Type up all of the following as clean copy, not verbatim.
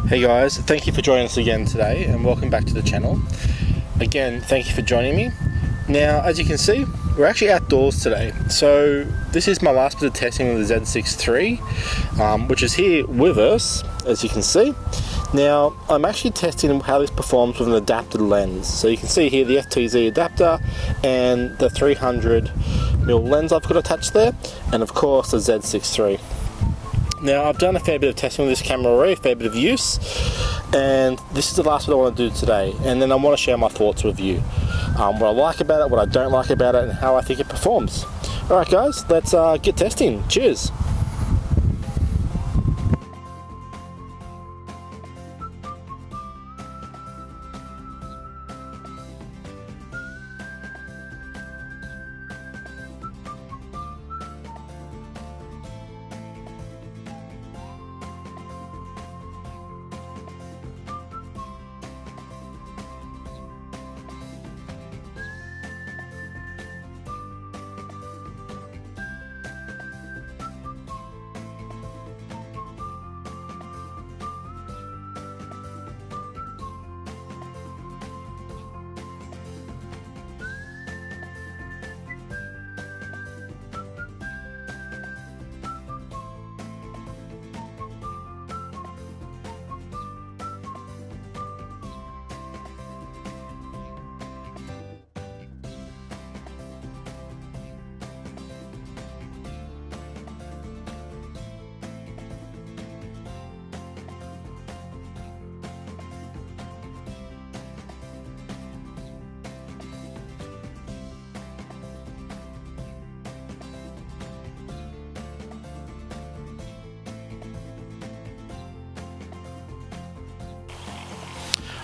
Hey guys, thank you for joining us again today and welcome back to the channel. Again, thank you for joining me. Now, as you can see, we're actually outdoors today. So this is my last bit of testing with the Z6III, which is here with us, as you can see. Now, I'm actually testing how this performs with an adapted lens. So you can see here the FTZ adapter and the 300mm lens I've got attached there, and of course the Z6III. Now, I've done a fair bit of testing with this camera already, a fair bit of use, and this is the last bit I want to do today, and then I want to share my thoughts with you. What I like about it, what I don't like about it, and how I think it performs. Alright guys, let's get testing. Cheers!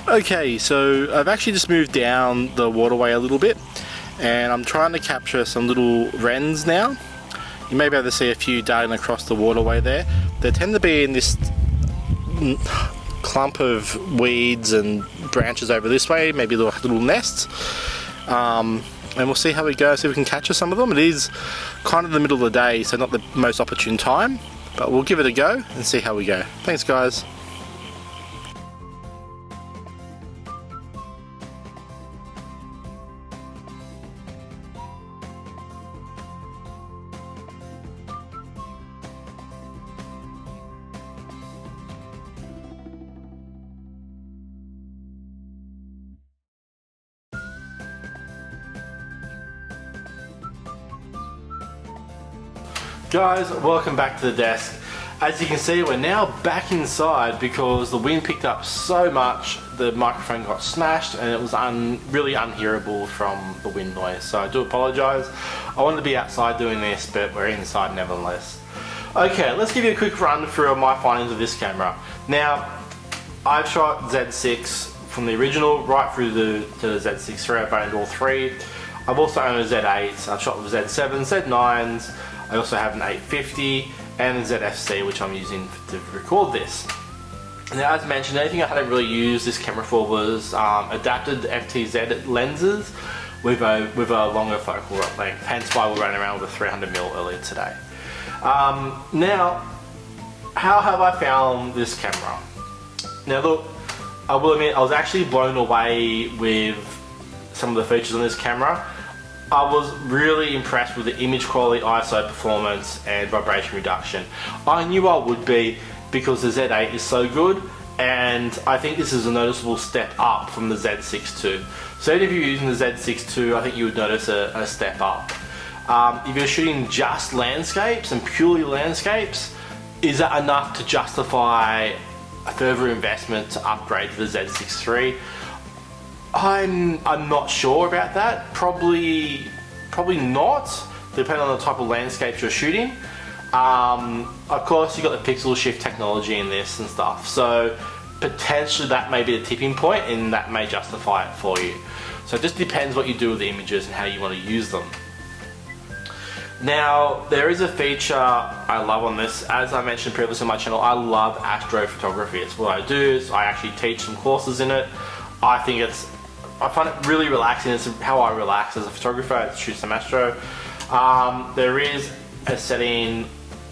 Okay, so I've actually just moved down the waterway a little bit and I'm trying to capture some little wrens now. You may be able to see a few darting across the waterway there. They tend to be in this clump of weeds and branches over this way, maybe little nests. And we'll see how we go, see if we can capture some of them. It is kind of the middle of the day, so not the most opportune time, but we'll give it a go and see how we go. Thanks guys. Guys, welcome back to the desk. As you can see, we're now back inside because the wind picked up so much the microphone got smashed and it was really unhearable from the wind noise, so I do apologise. I wanted to be outside doing this, but we're inside nevertheless. Okay, let's give you a quick run through of my findings of this camera. Now, I've shot Z6 from the original right through to the Z6III. I've owned all three. I've also owned a Z8, I've shot with Z7, Z9s, I also have an 850 and a ZFC, which I'm using to record this. Now, as mentioned, anything I hadn't really used this camera for was adapted FTZ lenses with a longer focal length, hence why we're running around with a 300mm earlier today. Now, how have I found this camera? Now look, I will admit I was actually blown away with some of the features on this camera. I was really impressed with the image quality, ISO performance and vibration reduction. I knew I would be because the Z8 is so good, and I think this is a noticeable step up from the Z6 II. So even if you're using the Z6 II, I think you would notice a step up. If you're shooting just landscapes and purely landscapes, is that enough to justify a further investment to upgrade to the Z6 III? I'm not sure about that. Probably not, depending on the type of landscapes you're shooting. Of course, you've got the pixel shift technology in this and stuff, so potentially that may be the tipping point and that may justify it for you. So it just depends what you do with the images and how you want to use them. Now, there is a feature I love on this. As I mentioned previously on my channel, I love astrophotography. It's what I do. Is I actually teach some courses in it. I find it really relaxing. It's how I relax as a photographer, to shoot some astro. There is a setting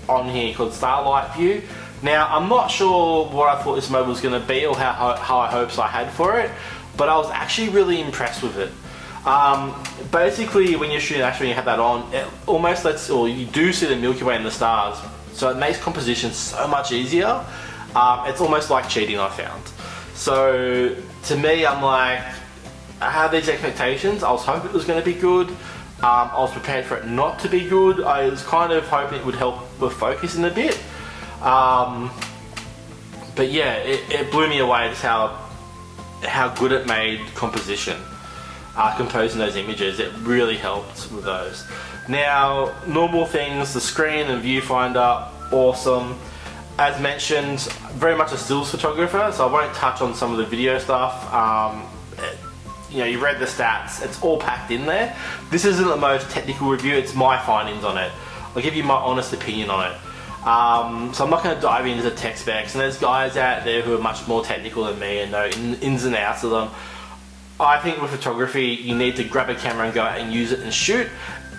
on here called Starlight View. Now, I'm not sure what I thought this mode was going to be or how high hopes I had for it, but I was actually really impressed with it. Basically, when you're shooting action, when you have that on, it almost lets, or you do see the Milky Way and the stars, so it makes composition so much easier. It's almost like cheating, I found. So to me, I'm like, I had these expectations. I was hoping it was going to be good. I was prepared for it not to be good. I was kind of hoping it would help with focusing a bit. But yeah, it blew me away just how good it made composition. Composing those images, it really helped with those. Now, normal things, the screen and viewfinder, awesome. As mentioned, very much a stills photographer, so I won't touch on some of the video stuff. You know, you read the stats, it's all packed in there. This isn't the most technical review, it's my findings on it. I'll give you my honest opinion on it. So I'm not going to dive into the tech specs, and there's guys out there who are much more technical than me and know ins and outs of them. I think with photography, you need to grab a camera and go out and use it and shoot,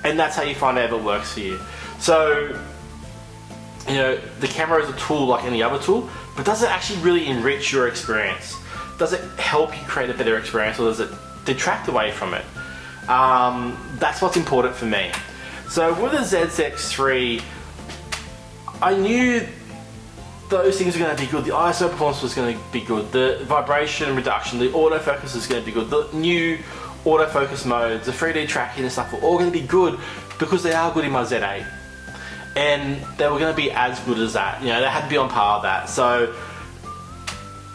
and that's how you find out if it works for you. So, you know, the camera is a tool like any other tool, but does it actually really enrich your experience? Does it help you create a better experience, or does it detract away from it? That's what's important for me. So with the Z6III, I knew those things were going to be good. The ISO performance was going to be good. The vibration reduction, the autofocus is going to be good. The new autofocus modes, the 3D tracking and stuff were all going to be good because they are good in my Z8. And they were going to be as good as that. You know, they had to be on par with that. So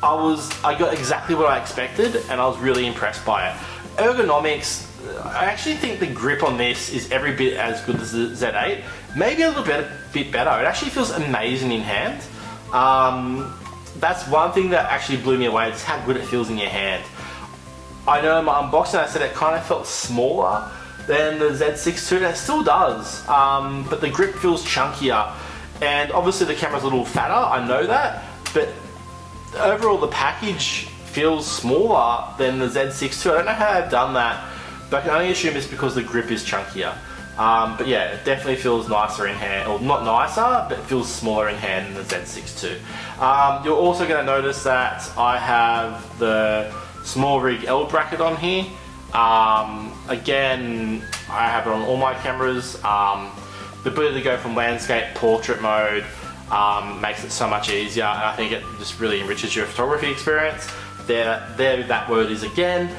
I got exactly what I expected, and I was really impressed by it. Ergonomics, I actually think the grip on this is every bit as good as the Z8. Maybe a little bit better. It actually feels amazing in hand. That's one thing that actually blew me away, is how good it feels in your hand. I know in my unboxing I said it kind of felt smaller than the Z6II, and it still does, but the grip feels chunkier, and obviously the camera's a little fatter, I know that, but overall the package feels smaller than the Z6II. I don't know how they've done that, but I can only assume it's because the grip is chunkier. But yeah, it definitely feels nicer in hand, or not nicer, but it feels smaller in hand than the Z6II. You're also going to notice that I have the small rig L bracket on here. Again, I have it on all my cameras. The ability to go from landscape, portrait mode makes it so much easier, and I think it just really enriches your photography experience. There that word is again.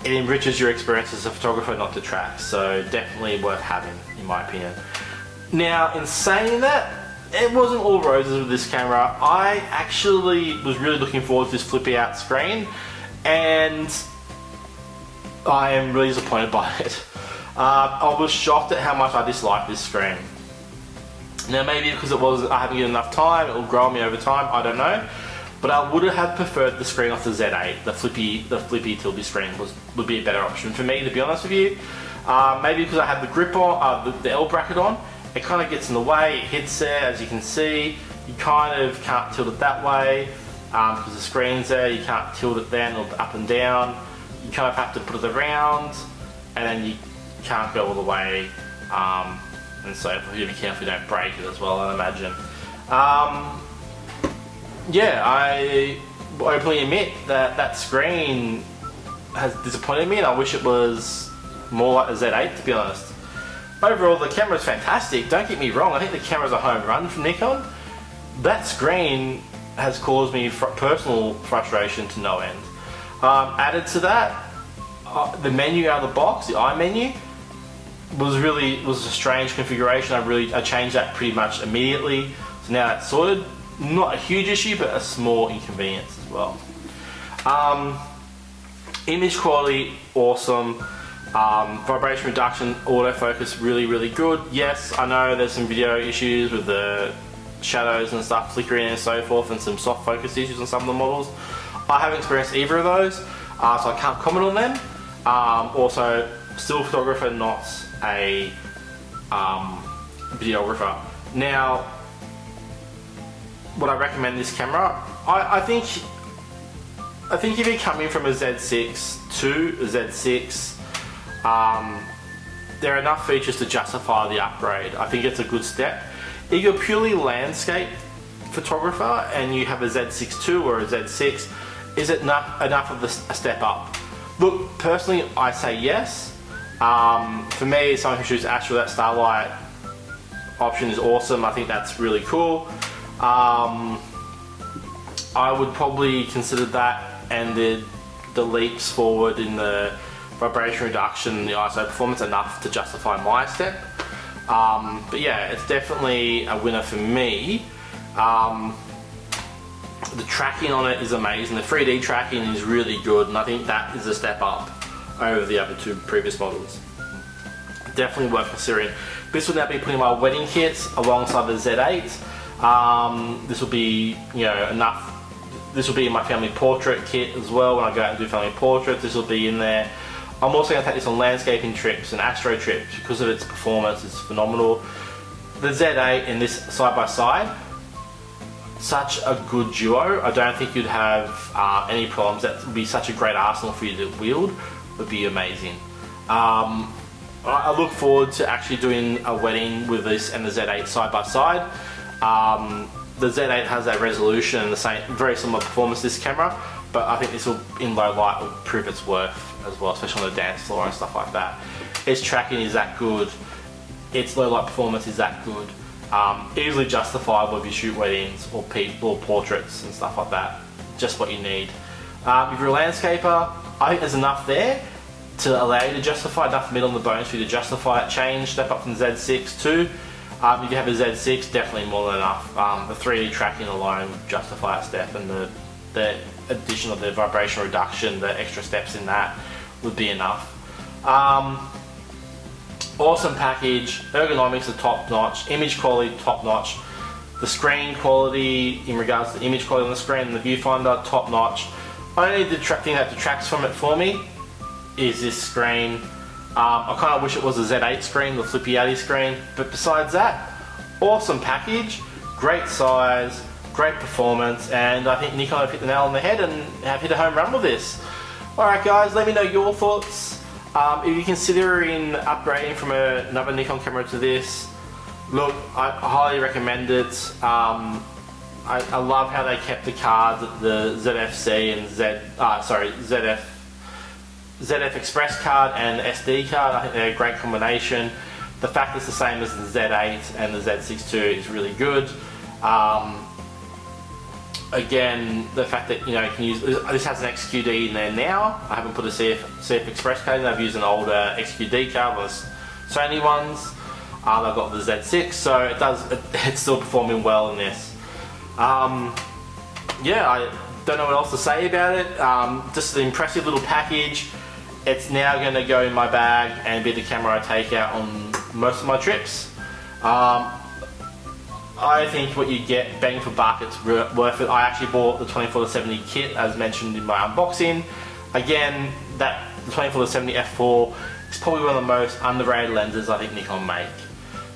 It enriches your experience as a photographer, not detracts, so definitely worth having, in my opinion. Now, in saying that, it wasn't all roses with this camera. I actually was really looking forward to this flippy out screen, and I am really disappointed by it. I was shocked at how much I disliked this screen. Now, maybe because I haven't given enough time, it will grow on me over time, I don't know. But I would have preferred the screen off the Z8. The flippy tilde screen would be a better option for me, to be honest with you. Maybe because I have the grip on, the L bracket on, it kind of gets in the way, it hits there, as you can see. You kind of can't tilt it that way, because the screen's there, you can't tilt it then or up and down. You kind of have to put it around, and then you can't go all the way. And so you have to be careful you don't break it as well, I imagine. Yeah, I openly admit that that screen has disappointed me, and I wish it was more like the Z8, to be honest. Overall, the camera's fantastic, don't get me wrong, I think the camera's a home run from Nikon. That screen has caused me personal frustration to no end. Added to that, the menu out of the box, the I menu, was a strange configuration. I changed that pretty much immediately, so now it's sorted. Not a huge issue, but a small inconvenience as well. Image quality, awesome. Vibration reduction, autofocus, really good. Yes, I know there's some video issues with the shadows and stuff flickering and so forth, and some soft focus issues on some of the models. I haven't experienced either of those, so I can't comment on them. Also, still photographer, not a videographer. Now, would I recommend this camera? I think if you're coming from a Z6 to a Z6, there are enough features to justify the upgrade. I think it's a good step. If you're purely landscape photographer and you have a Z6II or a Z6, is it enough of a step up? Look, personally, I say yes. For me, someone who shoots astral, that starlight option is awesome. I think that's really cool. I would probably consider that and the leaps forward in the vibration reduction, the ISO performance enough to justify my step. But yeah, it's definitely a winner for me. The tracking on it is amazing. The 3D tracking is really good, and I think that is a step up over the other two previous models. Definitely worth considering. This will now be putting my wedding kits alongside the Z8. This will be, you know, enough. This will be in my family portrait kit as well. When I go out and do family portraits, this will be in there. I'm also going to take this on landscaping trips and astro trips because of its performance. It's phenomenal. The Z8 and this side by side, such a good duo. I don't think you'd have any problems. That would be such a great arsenal for you to wield. Would be amazing. I look forward to actually doing a wedding with this and the Z8 side by side. The Z8 has that resolution and the same, very similar performance to this camera, but I think this will, in low light, will prove its worth as well, especially on the dance floor and stuff like that. Its tracking is that good. Its low light performance is that good. Easily justifiable if you shoot weddings or people or portraits and stuff like that. Just what you need. If you're a landscaper, I think there's enough there to allow you to justify, enough meat on the bones for you to justify that change, step up from Z6 II. If you have a Z6, definitely more than enough. The 3D tracking alone would justify a step, and the addition of the vibration reduction, the extra steps in that would be enough. Awesome package, ergonomics are top notch, image quality top notch, the screen quality in regards to the image quality on the screen and the viewfinder top notch. Only the thing that detracts from it for me is this screen. I kind of wish it was a Z8 screen, the flippy outy screen, but besides that, awesome package, great size, great performance, and I think Nikon have hit the nail on the head and have hit a home run with this. Alright guys, let me know your thoughts. If you're considering upgrading from another Nikon camera to this, look, I highly recommend it. I love how they kept the cards, the ZFC and ZF Express card and SD card. I think they're a great combination. The fact it's the same as the Z8 and the Z6II is really good. Again, the fact that you can use this has an XQD in there now. I haven't put a CF Express card in. I've used an older XQD card, one of the Sony ones. I've got the Z6, so it's still performing well in this. Yeah, I don't know what else to say about it. Just an impressive little package. It's now going to go in my bag and be the camera I take out on most of my trips. I think what you get, bang for buck, it's worth it. I actually bought the 24-70 kit as mentioned in my unboxing. Again, the 24-70 f4 is probably one of the most underrated lenses I think Nikon make.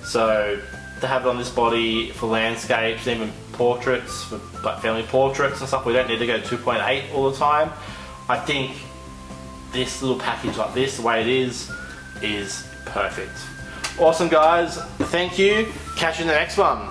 So to have it on this body for landscapes, even portraits, for like family portraits and stuff, we don't need to go 2.8 all the time. I think this little package like this, the way it is perfect. Awesome guys, thank you. Catch you in the next one.